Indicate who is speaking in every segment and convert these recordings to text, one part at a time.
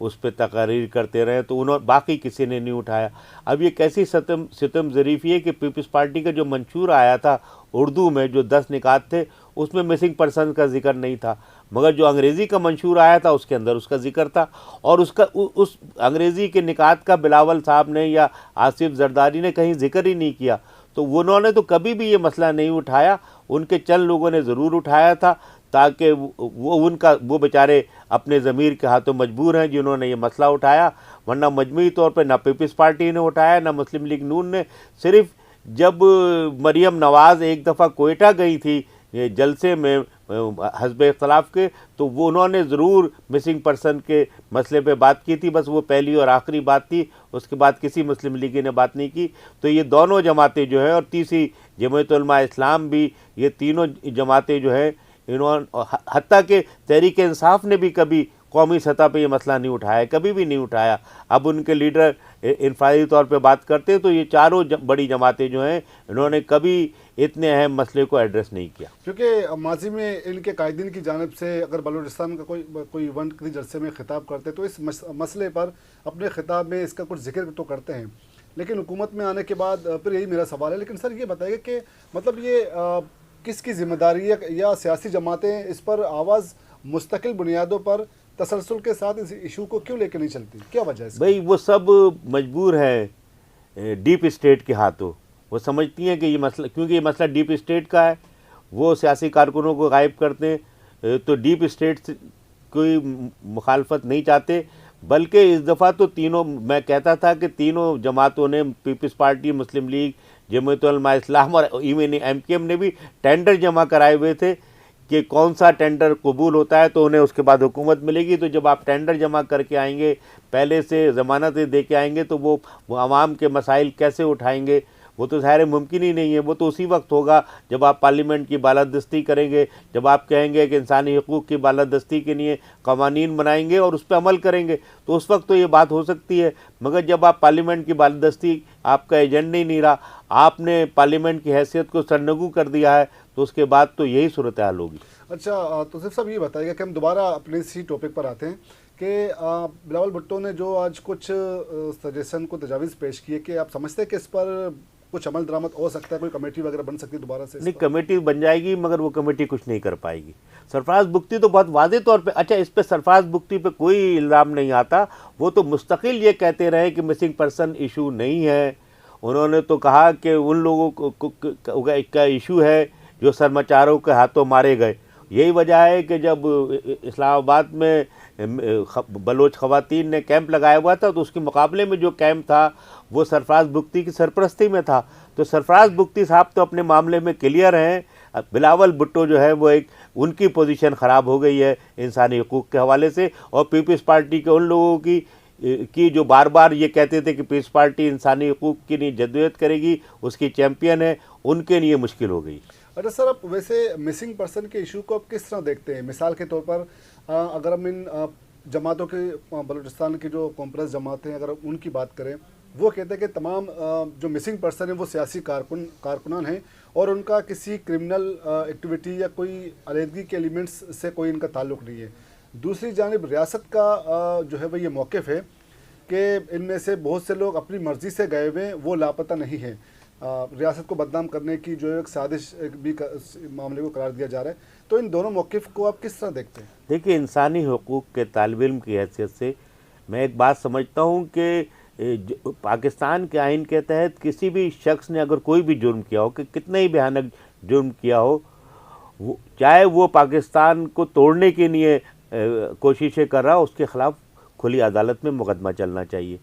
Speaker 1: اس پہ تقاریر کرتے رہے, تو انہوں باقی کسی نے نہیں اٹھایا. اب یہ کیسی ستم ظریفی ہے کہ پیپلز پارٹی کا جو منشور آیا تھا اردو میں, جو 10 نکات تھے, اس میں مسنگ پرسن کا ذکر نہیں تھا, مگر جو انگریزی کا منشور آیا تھا اس کے اندر اس کا ذکر تھا. اور اس انگریزی کے نکات کا بلاول صاحب نے یا آصف زرداری نے کہیں ذکر ہی نہیں کیا. تو انہوں نے تو کبھی بھی یہ مسئلہ نہیں اٹھایا. ان کے چند لوگوں نے ضرور اٹھایا تھا, تاکہ وہ بیچارے اپنے ضمیر کے ہاتھوں مجبور ہیں جنہوں نے یہ مسئلہ اٹھایا, ورنہ مجموعی طور پہ نہ پیپلز پارٹی نے اٹھایا نہ مسلم لیگ نون نے. صرف جب مریم نواز ایک دفعہ کوئٹہ گئی تھی جلسے میں حزب اختلاف کے, تو وہ انہوں نے ضرور مسنگ پرسن کے مسئلے پہ بات کی تھی, بس وہ پہلی اور آخری بات تھی, اس کے بعد کسی مسلم لیگی نے بات نہیں کی. تو یہ دونوں جماعتیں جو ہیں, اور تیسری جمعیت علماء اسلام بھی, یہ تینوں جماعتیں جو ہیں, انہوں حتیٰ کہ تحریک انصاف نے بھی کبھی قومی سطح پہ یہ مسئلہ نہیں اٹھایا, کبھی بھی نہیں اٹھایا. اب ان کے لیڈر انفرادی طور پہ بات کرتے, تو یہ چاروں بڑی جماعتیں جو ہیں انہوں نے کبھی اتنے اہم مسئلے کو ایڈریس نہیں کیا.
Speaker 2: کیونکہ ماضی میں ان کے قائدین کی جانب سے اگر بلوچستان کا کوئی ایونٹ کسی جلسے میں خطاب کرتے تو اس مسئلے پر اپنے خطاب میں اس کا کچھ ذکر تو کرتے ہیں, لیکن حکومت میں آنے کے بعد پھر یہی میرا سوال ہے. لیکن سر یہ بتائیے کہ مطلب یہ کس کی ذمہ داری ہے, یا سیاسی جماعتیں اس پر آواز مستقل بنیادوں پر تسلسل کے ساتھ اس ایشو کو کیوں لے کے نہیں چلتی, کیا وجہ ہے اس کی؟
Speaker 1: بھائی وہ سب مجبور ہیں ڈیپ اسٹیٹ کے ہاتھوں. وہ سمجھتی ہیں کہ یہ مسئلہ, کیونکہ یہ مسئلہ ڈیپ اسٹیٹ کا ہے, وہ سیاسی کارکنوں کو غائب کرتے ہیں, تو ڈیپ اسٹیٹ کوئی مخالفت نہیں چاہتے. بلکہ اس دفعہ تو تینوں, میں کہتا تھا کہ تینوں جماعتوں نے, پیپلز پارٹی, مسلم لیگ, جمعیت علماء اسلام اور ایون ایم کیو ایم نے بھی ٹینڈر جمع کرائے ہوئے تھے کہ کون سا ٹینڈر قبول ہوتا ہے تو انہیں اس کے بعد حکومت ملے گی. تو جب آپ ٹینڈر جمع کر کے آئیں گے, پہلے سے ضمانتیں دے کے آئیں گے, تو وہ عوام کے مسائل کیسے اٹھائیں گے؟ وہ تو ظاہر ممکن ہی نہیں ہے. وہ تو اسی وقت ہوگا جب آپ پارلیمنٹ کی بالادستی کریں گے, جب آپ کہیں گے کہ انسانی حقوق کی بالادستی کے لیے قوانین بنائیں گے اور اس پہ عمل کریں گے, تو اس وقت تو یہ بات ہو سکتی ہے. مگر جب آپ پارلیمنٹ کی بالادستی, آپ کا ایجنڈا ہی نہیں رہا, آپ نے پارلیمنٹ کی حیثیت کو سرنگو کر دیا ہے, تو اس کے بعد تو یہی صورتحال ہوگی.
Speaker 2: اچھا, تو صرف یہ بتائیے گا کہ ہم دوبارہ اپنے اسی ٹاپک پر آتے ہیں کہ بلاول بھٹو نے جو آج کچھ سجیشن کو تجاویز پیش کیے, کہ آپ سمجھتے ہیں کہ اس پر کچھ عمل درآمد ہو سکتا ہے, کوئی کمیٹی وغیرہ بن سکتی ہے دوبارہ سے؟
Speaker 1: نہیں, کمیٹی بن جائے گی, مگر وہ کمیٹی کچھ نہیں کر پائے گی. سرفراز بگٹی تو بہت واضح طور پہ, اچھا اس پہ سرفراز بگٹی پہ کوئی الزام نہیں آتا, وہ تو مستقل یہ کہتے رہے کہ مسنگ پرسن ایشو نہیں ہے. انہوں نے تو کہا کہ ان لوگوں کا ایشو ہے جو سرماچاروں کے ہاتھوں مارے گئے. یہی وجہ ہے کہ جب اسلام آباد میں بلوچ خواتین نے کیمپ لگایا ہوا تھا, تو اس کے مقابلے میں جو کیمپ تھا وہ سرفراز بگٹی کی سرپرستی میں تھا. تو سرفراز بگٹی صاحب تو اپنے معاملے میں کلیئر ہیں. بلاول بھٹو جو ہے وہ ان کی پوزیشن خراب ہو گئی ہے انسانی حقوق کے حوالے سے, اور پیپلز پارٹی کے ان لوگوں کی جو بار بار یہ کہتے تھے کہ پیپلز پارٹی انسانی حقوق کے لیے جدوجہد کرے گی, اس کی چیمپئن ہے, ان کے لیے مشکل ہو گئی.
Speaker 2: اچھا سر, آپ ویسے مسنگ پرسن کے ایشو کو آپ کس طرح دیکھتے ہیں؟ مثال کے طور پر اگر ہم ان جماعتوں کے, بلوچستان کی جو کانفرنس جماعتیں, اگر ان کی بات کریں, وہ کہتے ہیں کہ تمام جو مسنگ پرسن ہیں وہ سیاسی کارکنان ہیں, اور ان کا کسی کرمنل ایکٹیویٹی یا کوئی علیحدگی کے ایلیمنٹس سے کوئی ان کا تعلق نہیں ہے. دوسری جانب ریاست کا جو ہے وہ یہ موقف ہے کہ ان میں سے بہت سے لوگ اپنی مرضی سے گئے ہوئے, وہ لاپتہ نہیں ہیں. ریاست کو بدنام کرنے کی جو ایک سازش بھی معاملے کو قرار دیا جا رہا ہے. تو ان دونوں موقف کو آپ کس طرح دیکھتے ہیں؟
Speaker 1: دیکھیے, انسانی حقوق کے طالب علم کی حیثیت سے میں ایک بات سمجھتا ہوں کہ پاکستان کے آئین کے تحت کسی بھی شخص نے اگر کوئی بھی جرم کیا ہو, کہ کتنا ہی بھیانک جرم کیا ہو, چاہے وہ پاکستان کو توڑنے کے لیے کوششیں کر رہا ہو, اس کے خلاف کھلی عدالت میں مقدمہ چلنا چاہیے.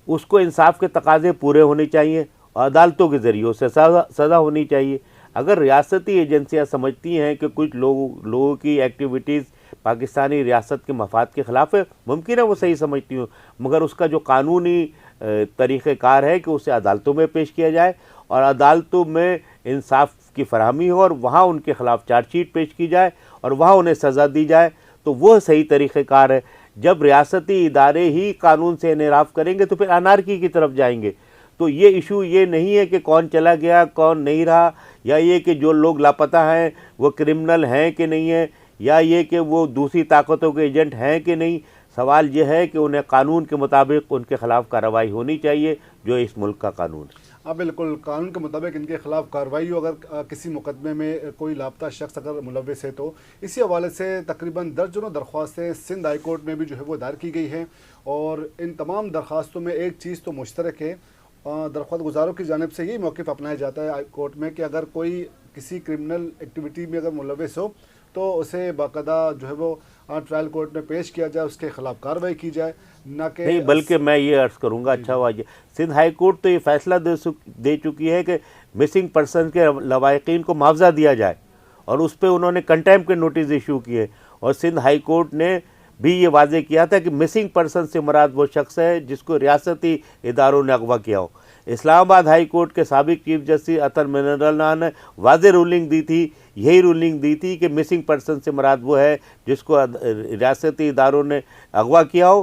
Speaker 1: اس کو انصاف کے تقاضے پورے ہونے چاہیے, عدالتوں کے ذریعے سے سزا ہونی چاہیے. اگر ریاستی ایجنسیاں سمجھتی ہیں کہ کچھ لوگوں کی ایکٹیویٹیز پاکستانی ریاست کے مفاد کے خلاف ہے, ممکن ہے وہ صحیح سمجھتی ہوں, مگر اس کا جو قانونی طریقہ کار ہے کہ اسے عدالتوں میں پیش کیا جائے, اور عدالتوں میں انصاف کی فراہمی ہو, اور وہاں ان کے خلاف چارج شیٹ پیش کی جائے, اور وہاں انہیں سزا دی جائے, تو وہ صحیح طریقہ کار ہے. جب ریاستی ادارے ہی قانون سے انحراف کریں گے تو پھر انارکی کی طرف جائیں گے. تو یہ ایشو یہ نہیں ہے کہ کون چلا گیا کون نہیں رہا, یا یہ کہ جو لوگ لاپتہ ہیں وہ کرمنل ہیں کہ نہیں ہیں, یا یہ کہ وہ دوسری طاقتوں کے ایجنٹ ہیں کہ نہیں. سوال یہ ہے کہ انہیں قانون کے مطابق ان کے خلاف کارروائی ہونی چاہیے جو اس ملک کا قانون ہے۔
Speaker 2: ہاں بالکل، قانون کے مطابق ان کے خلاف کارروائی ہو اگر کسی مقدمے میں کوئی لاپتہ شخص اگر ملوث ہے تو۔ اسی حوالے سے تقریباً درجنوں درخواستیں سندھ ہائی کورٹ میں بھی جو ہے وہ دائر کی گئی ہیں، اور ان تمام درخواستوں میں ایک چیز تو مشترک ہے، درخواست گزاروں کی جانب سے یہی موقف اپنایا جاتا ہے ہائی کورٹ میں کہ اگر کوئی کسی کرمنل ایکٹیویٹی میں اگر ملوث ہو تو اسے باقاعدہ جو ہے وہ ٹرائل کورٹ میں پیش کیا جائے، اس کے خلاف کارروائی کی جائے، نہ کہ
Speaker 1: نہیں بلکہ میں یہ عرض کروں گا، اچھا ہوا یہ سندھ ہائی کورٹ تو یہ فیصلہ دے چکی ہے کہ مسنگ پرسن کے لواحقین کو معاوضہ دیا جائے، اور اس پہ انہوں نے کنٹیمپٹ کے نوٹس ایشو کیے، اور سندھ ہائی کورٹ نے بھی یہ واضح کیا تھا کہ مسنگ پرسن سے مراد وہ شخص ہے جس کو ریاستی اداروں نے اغوا کیا ہو۔ اسلام آباد ہائی کورٹ کے سابق چیف جسٹس اطہر منیر اللہ نے واضح رولنگ دی تھی، یہی رولنگ دی تھی کہ مسنگ پرسن سے مراد وہ ہے جس کو ریاستی اداروں نے اغوا کیا ہو۔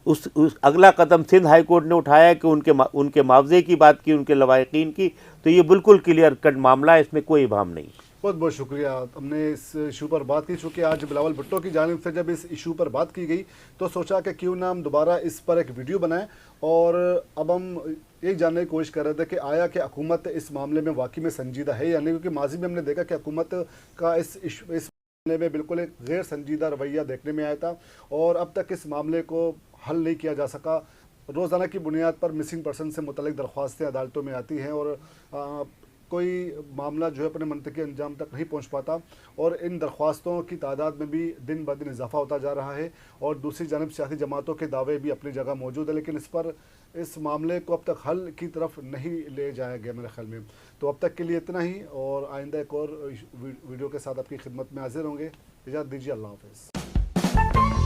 Speaker 1: اس اگلا قدم سندھ ہائی کورٹ نے اٹھایا کہ ان کے معاوضے کی بات کی، ان کے لواحقین کی، تو یہ بالکل کلیئر کٹ معاملہ ہے، اس میں کوئی ابہام نہیں۔
Speaker 2: بہت بہت شکریہ، ہم نے اس ایشو پر بات کی، چونکہ آج بلاول بھٹو کی جانب سے جب اس ایشو پر بات کی گئی تو سوچا کہ کیوں نہ ہم دوبارہ اس پر ایک ویڈیو بنائیں، اور اب ہم یہ جاننے کی کوشش کر رہے تھے کہ آیا کہ حکومت اس معاملے میں واقعی میں سنجیدہ ہے یا نہیں، کیونکہ ماضی میں ہم نے دیکھا کہ حکومت کا اس معاملے میں بالکل ایک غیر سنجیدہ رویہ دیکھنے میں آیا تھا، اور اب تک اس معاملے کو حل نہیں کیا جا سکا۔ روزانہ کی بنیاد پر مسنگ پرسن سے متعلق درخواستیں عدالتوں میں آتی ہیں، اور کوئی معاملہ جو ہے اپنے منطقی انجام تک نہیں پہنچ پاتا، اور ان درخواستوں کی تعداد میں بھی دن بہ دن اضافہ ہوتا جا رہا ہے، اور دوسری جانب سیاسی جماعتوں کے دعوے بھی اپنی جگہ موجود ہیں، لیکن اس معاملے کو اب تک حل کی طرف نہیں لے جایا گیا میرے خیال میں۔ تو اب تک کے لیے اتنا ہی، اور آئندہ ایک اور ویڈیو کے ساتھ آپ کی خدمت میں حاضر ہوں گے۔ اجازت دیجیے، اللہ حافظ۔